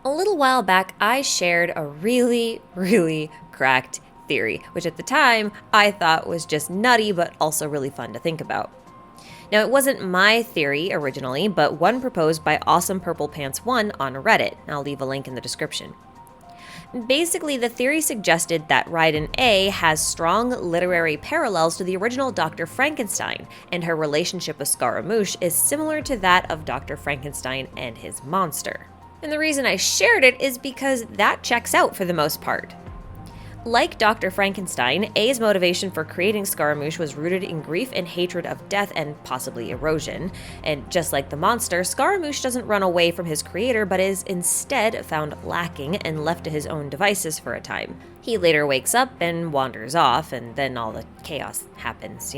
A little while back, I shared a really cracked theory, which at the time I thought was just nutty but also really fun to think about. Now, it wasn't my theory originally, but one proposed by Awesome Purple Pants 1 on Reddit. I'll leave a link in the description. Basically, the theory suggested that Raiden A has strong literary parallels to the original Dr. Frankenstein, and her relationship with Scaramouche is similar to that of Dr. Frankenstein and his monster. And the reason I shared it is because that checks out for the most part. Like Dr. Frankenstein, A's motivation for creating Scaramouche was rooted in grief and hatred of death and possibly erosion. And just like the monster, Scaramouche doesn't run away from his creator, but is instead found lacking and left to his own devices for a time. He later wakes up and wanders off, and then all the chaos happens,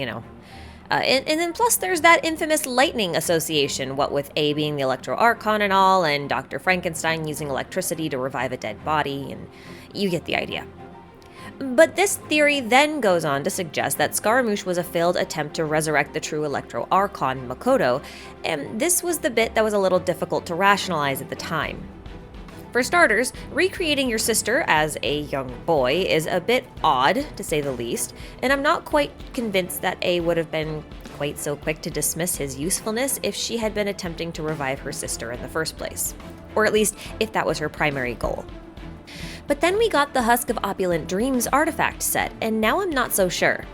and then plus there's that infamous lightning association, what with A being the Electro Archon and all, and Dr. Frankenstein using electricity to revive a dead body, and you get the idea. But this theory then goes on to suggest that Scaramouche was a failed attempt to resurrect the true Electro Archon, Makoto, and this was the bit that was a little difficult to rationalize at the time. For starters, recreating your sister as a young boy is a bit odd, to say the least, and I'm not quite convinced that A would have been quite so quick to dismiss his usefulness if she had been attempting to revive her sister in the first place. Or at least, if that was her primary goal. But then we got the Husk of Opulent Dreams artifact set, and now I'm not so sure.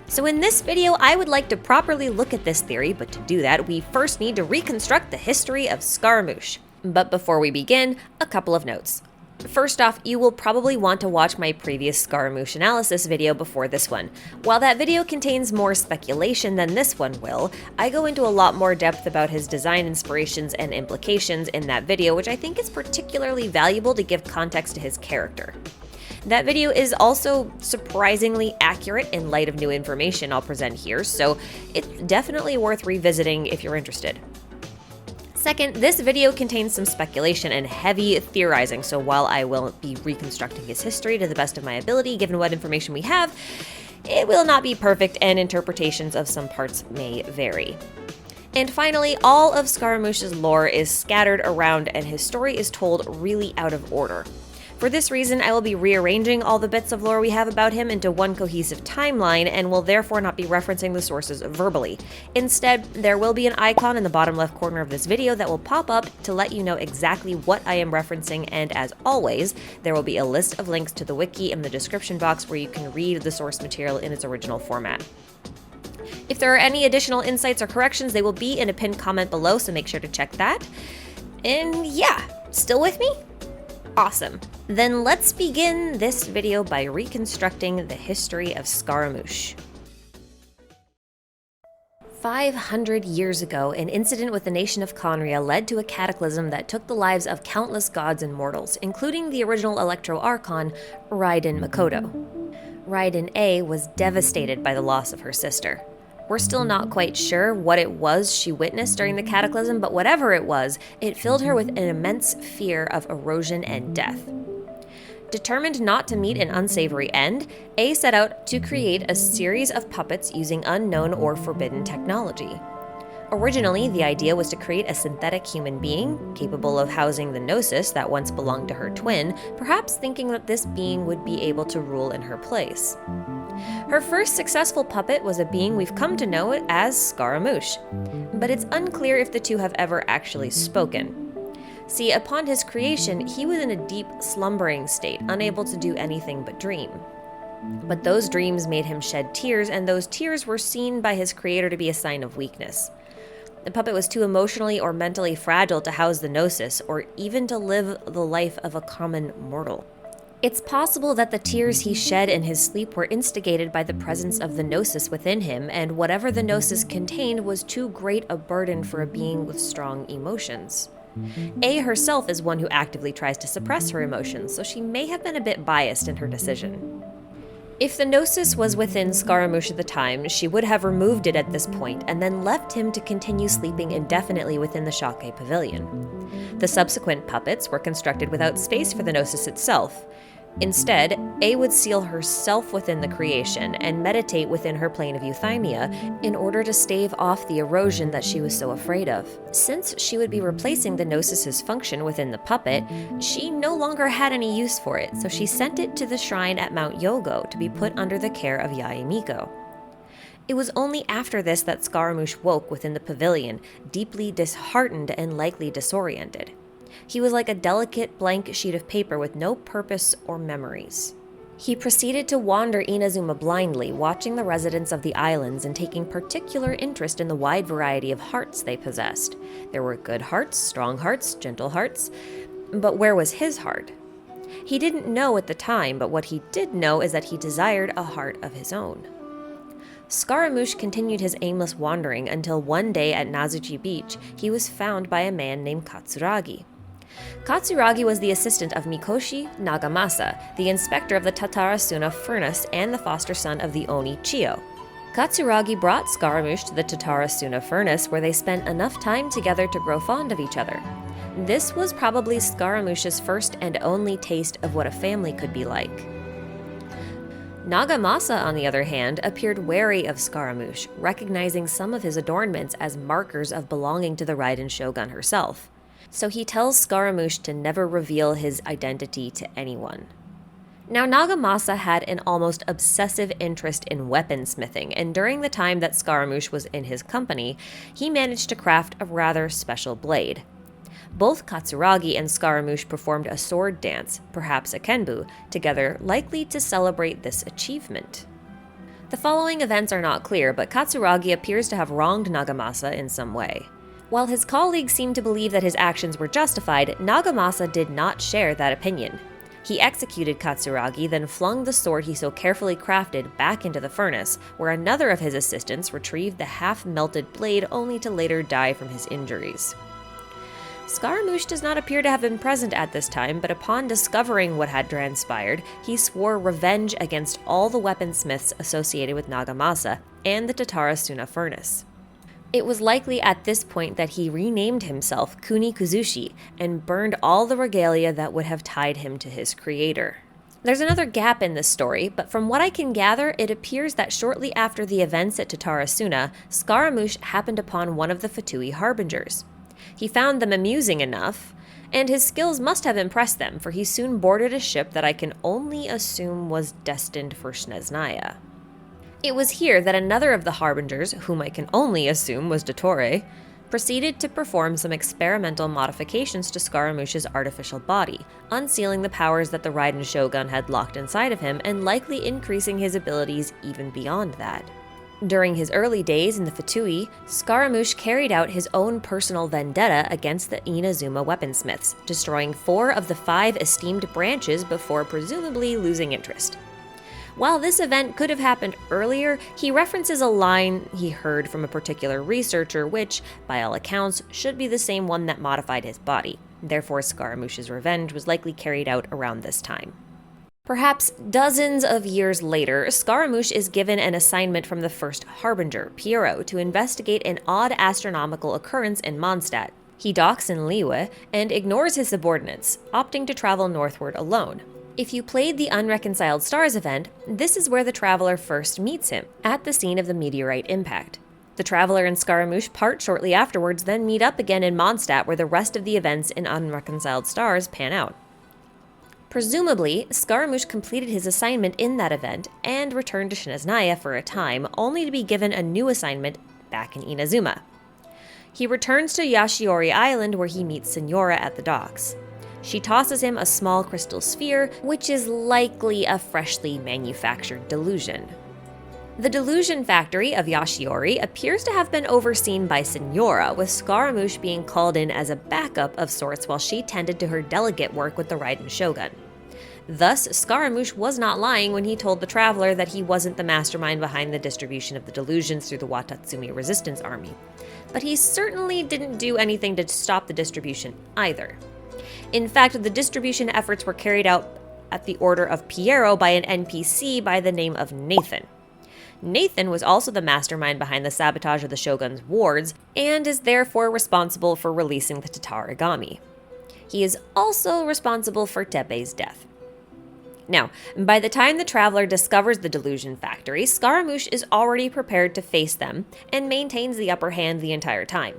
So in this video, I would like to properly look at this theory, but to do that, we first need to reconstruct the history of Scaramouche. But before we begin, a couple of notes. First off, you will probably want to watch my previous Scaramouche analysis video before this one. While that video contains more speculation than this one will, I go into a lot more depth about his design inspirations and implications in that video, which I think is particularly valuable to give context to his character. That video is also surprisingly accurate in light of new information I'll present here, so it's definitely worth revisiting if you're interested. Second, this video contains some speculation and heavy theorizing, so while I will be reconstructing his history to the best of my ability, given what information we have, it will not be perfect and interpretations of some parts may vary. And finally, all of Scaramouche's lore is scattered around and his story is told really out of order. For this reason, I will be rearranging all the bits of lore we have about him into one cohesive timeline and will therefore not be referencing the sources verbally. Instead, there will be an icon in the bottom left corner of this video that will pop up to let you know exactly what I am referencing, and as always, there will be a list of links to the wiki in the description box where you can read the source material in its original format. If there are any additional insights or corrections, they will be in a pinned comment below, so make sure to check that. And yeah, still with me? Awesome. Then let's begin this video by reconstructing the history of Scaramouche. 500 years ago, an incident with the nation of Conria led to a cataclysm that took the lives of countless gods and mortals, including the original Electro Archon, Raiden Makoto. Raiden A was devastated by the loss of her sister. We're still not quite sure what it was she witnessed during the cataclysm, but whatever it was, it filled her with an immense fear of erosion and death. Determined not to meet an unsavory end, A set out to create a series of puppets using unknown or forbidden technology. Originally, the idea was to create a synthetic human being, capable of housing the Gnosis that once belonged to her twin, perhaps thinking that this being would be able to rule in her place. Her first successful puppet was a being we've come to know as Scaramouche, but it's unclear if the two have ever actually spoken. See, upon his creation, he was in a deep slumbering state, unable to do anything but dream. But those dreams made him shed tears, and those tears were seen by his creator to be a sign of weakness. The puppet was too emotionally or mentally fragile to house the Gnosis, or even to live the life of a common mortal. It's possible that the tears he shed in his sleep were instigated by the presence of the Gnosis within him, and whatever the Gnosis contained was too great a burden for a being with strong emotions. A herself is one who actively tries to suppress her emotions, so she may have been a bit biased in her decision. If the Gnosis was within Scaramouche at the time, she would have removed it at this point and then left him to continue sleeping indefinitely within the Shake Pavilion. The subsequent puppets were constructed without space for the Gnosis itself. Instead, A would seal herself within the creation and meditate within her plane of euthymia in order to stave off the erosion that she was so afraid of. Since she would be replacing the Gnosis's function within the puppet, she no longer had any use for it, so she sent it to the shrine at Mount Yogo to be put under the care of Yaemiko. It was only after this that Scaramouche woke within the pavilion, deeply disheartened and likely disoriented. He was like a delicate blank sheet of paper with no purpose or memories. He proceeded to wander Inazuma blindly, watching the residents of the islands and taking particular interest in the wide variety of hearts they possessed. There were good hearts, strong hearts, gentle hearts, but where was his heart? He didn't know at the time, but what he did know is that he desired a heart of his own. Scaramouche continued his aimless wandering until one day at Nazuchi Beach, he was found by a man named Katsuragi. Katsuragi was the assistant of Mikoshi Nagamasa, the inspector of the Tatarasuna furnace and the foster son of the Oni Chiyo. Katsuragi brought Scaramouche to the Tatarasuna furnace, where they spent enough time together to grow fond of each other. This was probably Scaramouche's first and only taste of what a family could be like. Nagamasa, on the other hand, appeared wary of Scaramouche, recognizing some of his adornments as markers of belonging to the Raiden Shogun herself. So he tells Scaramouche to never reveal his identity to anyone. Now, Nagamasa had an almost obsessive interest in weaponsmithing, and during the time that Scaramouche was in his company, he managed to craft a rather special blade. Both Katsuragi and Scaramouche performed a sword dance, perhaps a kenbu, together, likely to celebrate this achievement. The following events are not clear, but Katsuragi appears to have wronged Nagamasa in some way. While his colleagues seemed to believe that his actions were justified, Nagamasa did not share that opinion. He executed Katsuragi, then flung the sword he so carefully crafted back into the furnace, where another of his assistants retrieved the half-melted blade only to later die from his injuries. Scaramouche does not appear to have been present at this time, but upon discovering what had transpired, he swore revenge against all the weaponsmiths associated with Nagamasa and the Tatarasuna furnace. It was likely at this point that he renamed himself Kuni Kuzushi and burned all the regalia that would have tied him to his creator. There's another gap in this story, but from what I can gather, it appears that shortly after the events at Tatarasuna, Scaramouche happened upon one of the Fatui Harbingers. He found them amusing enough, and his skills must have impressed them, for he soon boarded a ship that I can only assume was destined for Snezhnaya. It was here that another of the Harbingers, whom I can only assume was Dottore, proceeded to perform some experimental modifications to Scaramouche's artificial body, unsealing the powers that the Raiden Shogun had locked inside of him and likely increasing his abilities even beyond that. During his early days in the Fatui, Scaramouche carried out his own personal vendetta against the Inazuma weaponsmiths, destroying 4 of the 5 esteemed branches before presumably losing interest. While this event could have happened earlier, he references a line he heard from a particular researcher which, by all accounts, should be the same one that modified his body. Therefore, Scaramouche's revenge was likely carried out around this time. Perhaps dozens of years later, Scaramouche is given an assignment from the first Harbinger, Pierrot, to investigate an odd astronomical occurrence in Mondstadt. He docks in Liyue and ignores his subordinates, opting to travel northward alone. If you played the Unreconciled Stars event, this is where the traveler first meets him, at the scene of the meteorite impact. The traveler and Scaramouche part shortly afterwards, then meet up again in Mondstadt, where the rest of the events in Unreconciled Stars pan out. Presumably, Scaramouche completed his assignment in that event and returned to Snezhnaya for a time, only to be given a new assignment back in Inazuma. He returns to Yashiori Island, where he meets Signora at the docks. She tosses him a small crystal sphere, which is likely a freshly manufactured delusion. The delusion factory of Yashiori appears to have been overseen by Signora, with Scaramouche being called in as a backup of sorts while she tended to her delegate work with the Raiden Shogun. Thus, Scaramouche was not lying when he told the traveler that he wasn't the mastermind behind the distribution of the delusions through the Watatsumi Resistance Army. But he certainly didn't do anything to stop the distribution either. In fact, the distribution efforts were carried out at the order of Pierrot by an NPC by the name of Nathan. Nathan was also the mastermind behind the sabotage of the Shogun's wards, and is therefore responsible for releasing the Tatarigami. He is also responsible for Teppei's death. Now, by the time the traveler discovers the delusion factory, Scaramouche is already prepared to face them and maintains the upper hand the entire time.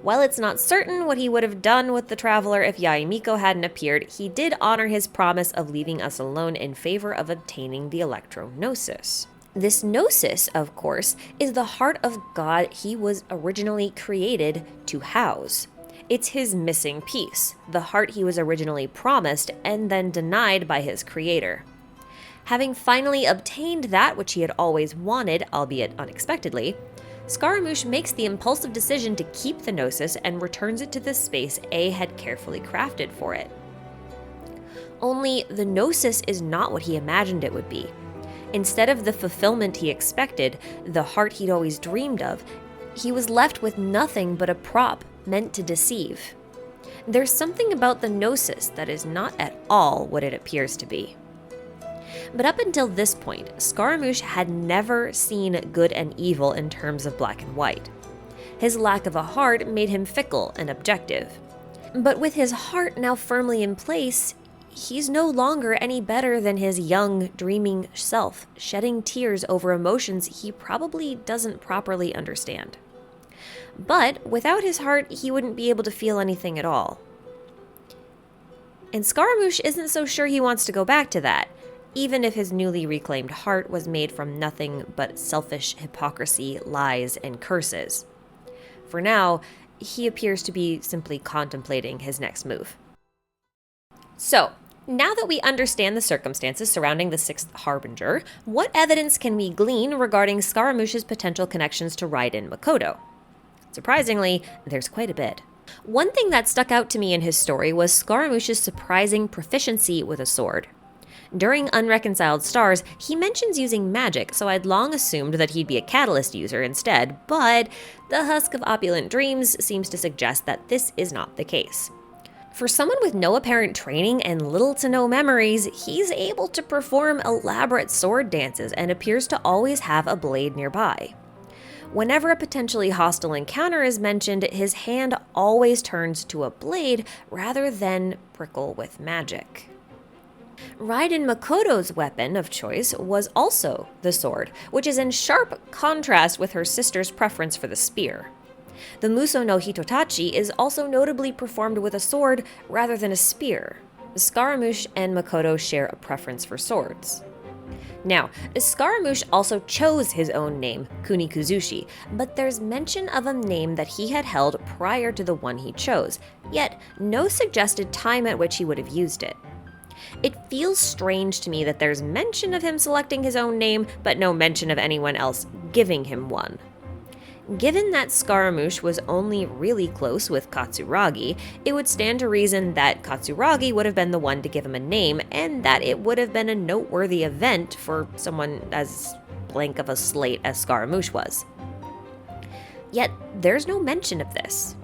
While it's not certain what he would have done with the traveler if Yaemiko hadn't appeared, he did honor his promise of leaving us alone in favor of obtaining the Electro-Gnosis. This Gnosis, of course, is the heart of God he was originally created to house. It's his missing piece, the heart he was originally promised and then denied by his creator. Having finally obtained that which he had always wanted, albeit unexpectedly, Scaramouche makes the impulsive decision to keep the Gnosis and returns it to the space A had carefully crafted for it. Only the Gnosis is not what he imagined it would be. Instead of the fulfillment he expected, the heart he'd always dreamed of, he was left with nothing but a prop meant to deceive. There's something about the Gnosis that is not at all what it appears to be. But up until this point, Scaramouche had never seen good and evil in terms of black and white. His lack of a heart made him fickle and objective. But with his heart now firmly in place, he's no longer any better than his young, dreaming self, shedding tears over emotions he probably doesn't properly understand. But without his heart, he wouldn't be able to feel anything at all. And Scaramouche isn't so sure he wants to go back to that, even if his newly reclaimed heart was made from nothing but selfish hypocrisy, lies, and curses. For now, he appears to be simply contemplating his next move. So, now that we understand the circumstances surrounding the Sixth Harbinger, what evidence can we glean regarding Scaramouche's potential connections to Raiden Makoto? Surprisingly, there's quite a bit. One thing that stuck out to me in his story was Scaramouche's surprising proficiency with a sword. During Unreconciled Stars, he mentions using magic, so I'd long assumed that he'd be a catalyst user instead, but the Husk of Opulent Dreams seems to suggest that this is not the case. For someone with no apparent training and little to no memories, he's able to perform elaborate sword dances and appears to always have a blade nearby. Whenever a potentially hostile encounter is mentioned, his hand always turns to a blade rather than prickle with magic. Raiden Makoto's weapon of choice was also the sword, which is in sharp contrast with her sister's preference for the spear. The Muso no Hitotachi is also notably performed with a sword rather than a spear. Scaramouche and Makoto share a preference for swords. Now, Scaramouche also chose his own name, Kunikuzushi, but there's mention of a name that he had held prior to the one he chose, yet no suggested time at which he would have used it. It feels strange to me that there's mention of him selecting his own name, but no mention of anyone else giving him one. Given that Scaramouche was only really close with Katsuragi, it would stand to reason that Katsuragi would have been the one to give him a name, and that it would have been a noteworthy event for someone as blank of a slate as Scaramouche was. Yet, there's no mention of this.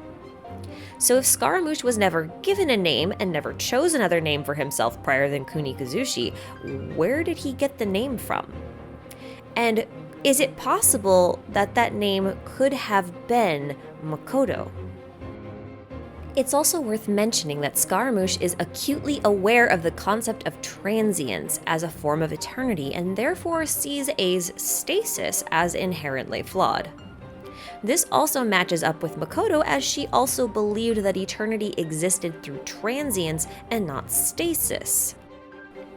So if Scaramouche was never given a name and never chose another name for himself prior than Kunikuzushi, where did he get the name from? And is it possible that that name could have been Makoto? It's also worth mentioning that Scaramouche is acutely aware of the concept of transience as a form of eternity and therefore sees A's stasis as inherently flawed. This also matches up with Makoto, as she also believed that eternity existed through transience and not stasis.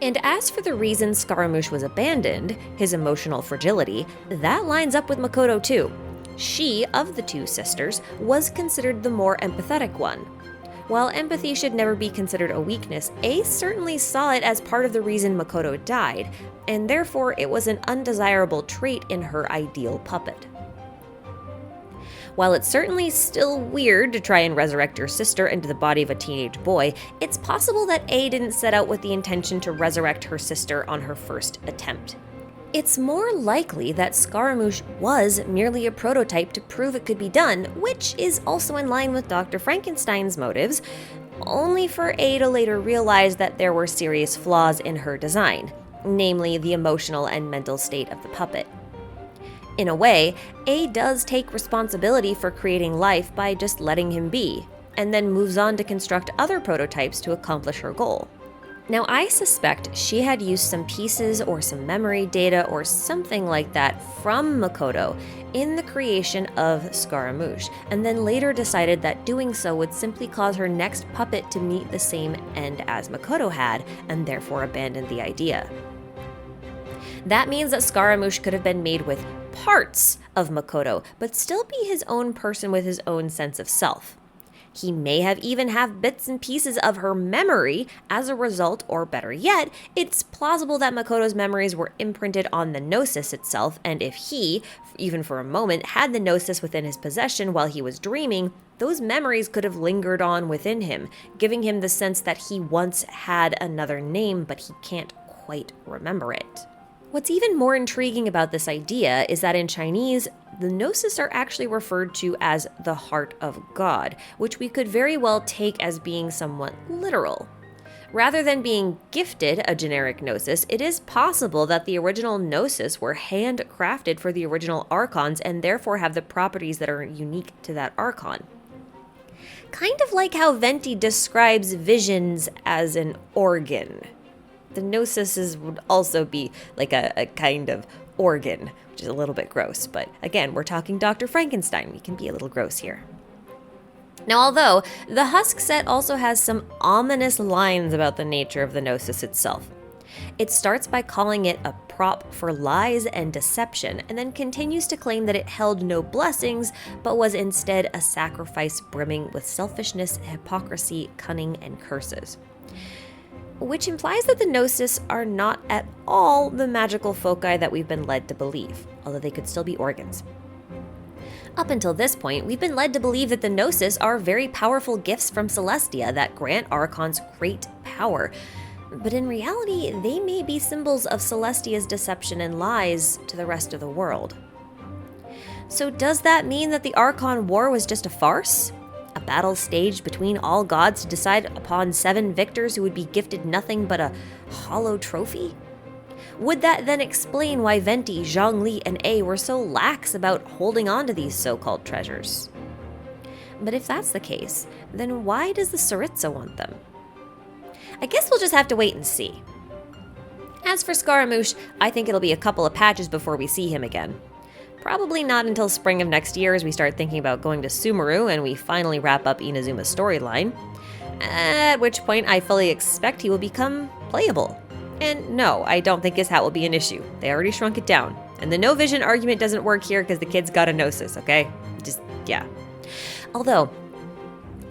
And as for the reason Scaramouche was abandoned, his emotional fragility, that lines up with Makoto too. She, of the two sisters, was considered the more empathetic one. While empathy should never be considered a weakness, A certainly saw it as part of the reason Makoto died, and therefore it was an undesirable trait in her ideal puppet. While it's certainly still weird to try and resurrect your sister into the body of a teenage boy, it's possible that A didn't set out with the intention to resurrect her sister on her first attempt. It's more likely that Scaramouche was merely a prototype to prove it could be done, which is also in line with Dr. Frankenstein's motives, only for A to later realize that there were serious flaws in her design, namely the emotional and mental state of the puppet. In a way, A does take responsibility for creating life by just letting him be, and then moves on to construct other prototypes to accomplish her goal. Now, I suspect she had used some pieces or some memory data or something like that from Makoto in the creation of Scaramouche, and then later decided that doing so would simply cause her next puppet to meet the same end as Makoto had, and therefore abandoned the idea. That means that Scaramouche could have been made with parts of Makoto, but still be his own person with his own sense of self. He may have even have bits and pieces of her memory as a result, or better yet, it's plausible that Makoto's memories were imprinted on the Gnosis itself, and if he, even for a moment, had the Gnosis within his possession while he was dreaming, those memories could have lingered on within him, giving him the sense that he once had another name, but he can't quite remember it. What's even more intriguing about this idea is that in Chinese, the Gnosis are actually referred to as the heart of God, which we could very well take as being somewhat literal. Rather than being gifted a generic Gnosis, it is possible that the original Gnosis were handcrafted for the original Archons and therefore have the properties that are unique to that Archon. Kind of like how Venti describes visions as an organ. The Gnosis would also be like a kind of organ, which is a little bit gross. But again, we're talking Dr. Frankenstein. We can be a little gross here. Now, although the Husk set also has some ominous lines about the nature of the Gnosis itself. It starts by calling it a prop for lies and deception, and then continues to claim that it held no blessings, but was instead a sacrifice brimming with selfishness, hypocrisy, cunning, and curses. Which implies that the Gnosis are not at all the magical foci that we've been led to believe, although they could still be organs. Up until this point, we've been led to believe that the Gnosis are very powerful gifts from Celestia that grant Archons great power, but in reality, they may be symbols of Celestia's deception and lies to the rest of the world. So does that mean that the Archon War was just a farce? A battle staged between all gods to decide upon 7 victors who would be gifted nothing but a hollow trophy? Would that then explain why Venti, Zhongli, and A were so lax about holding on to these so-called treasures? But if that's the case, then why does the Tsaritsa want them? I guess we'll just have to wait and see. As for Scaramouche, I think it'll be a couple of patches before we see him again. Probably not until spring of next year as we start thinking about going to Sumeru and we finally wrap up Inazuma's storyline, at which point I fully expect he will become playable. And no, I don't think his hat will be an issue. They already shrunk it down. And the no vision argument doesn't work here because the kid's got a Gnosis, okay? Yeah. Although,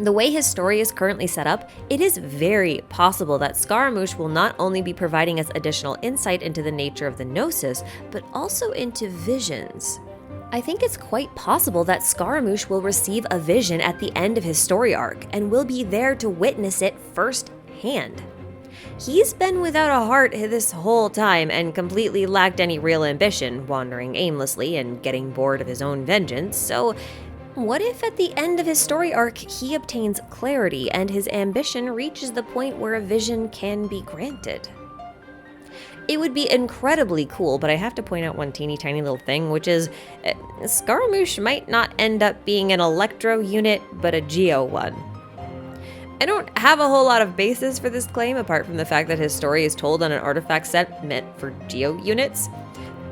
the way his story is currently set up, it is very possible that Scaramouche will not only be providing us additional insight into the nature of the Gnosis, but also into visions. I think it's quite possible that Scaramouche will receive a vision at the end of his story arc, and will be there to witness it firsthand. He's been without a heart this whole time and completely lacked any real ambition, wandering aimlessly and getting bored of his own vengeance, so what if at the end of his story arc he obtains clarity and his ambition reaches the point where a vision can be granted? It would be incredibly cool, but I have to point out one teeny tiny little thing, which is Scaramouche might not end up being an Electro unit, but a Geo one. I don't have a whole lot of basis for this claim apart from the fact that his story is told on an artifact set meant for Geo units.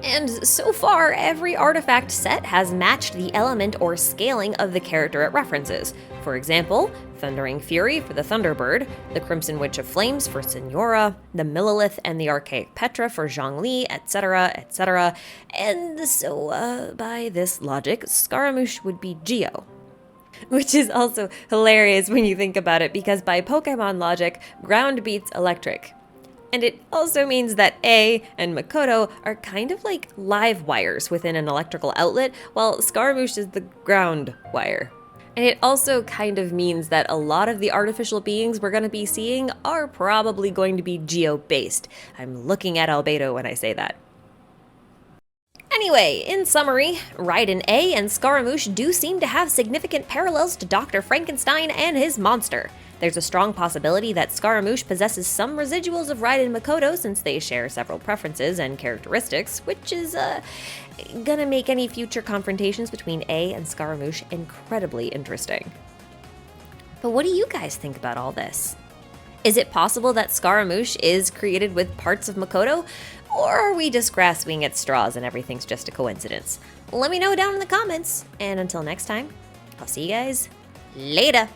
And so far, every artifact set has matched the element or scaling of the character it references. For example, Thundering Fury for the Thunderbird, the Crimson Witch of Flames for Signora, the Millilith and the Archaic Petra for Zhongli, etc., etc. And so, by this logic, Scaramouche would be Geo. Which is also hilarious when you think about it, because by Pokemon logic, ground beats electric. And it also means that A and Makoto are kind of like live wires within an electrical outlet, while Scaramouche is the ground wire. And it also kind of means that a lot of the artificial beings we're going to be seeing are probably going to be geo-based. I'm looking at Albedo when I say that. Anyway, in summary, Raiden A and Scaramouche do seem to have significant parallels to Dr. Frankenstein and his monster. There's a strong possibility that Scaramouche possesses some residuals of Raiden Makoto since they share several preferences and characteristics, which is gonna make any future confrontations between A and Scaramouche incredibly interesting. But what do you guys think about all this? Is it possible that Scaramouche is created with parts of Makoto? Or are we just grasping at straws and everything's just a coincidence? Let me know down in the comments. And until next time, I'll see you guys later.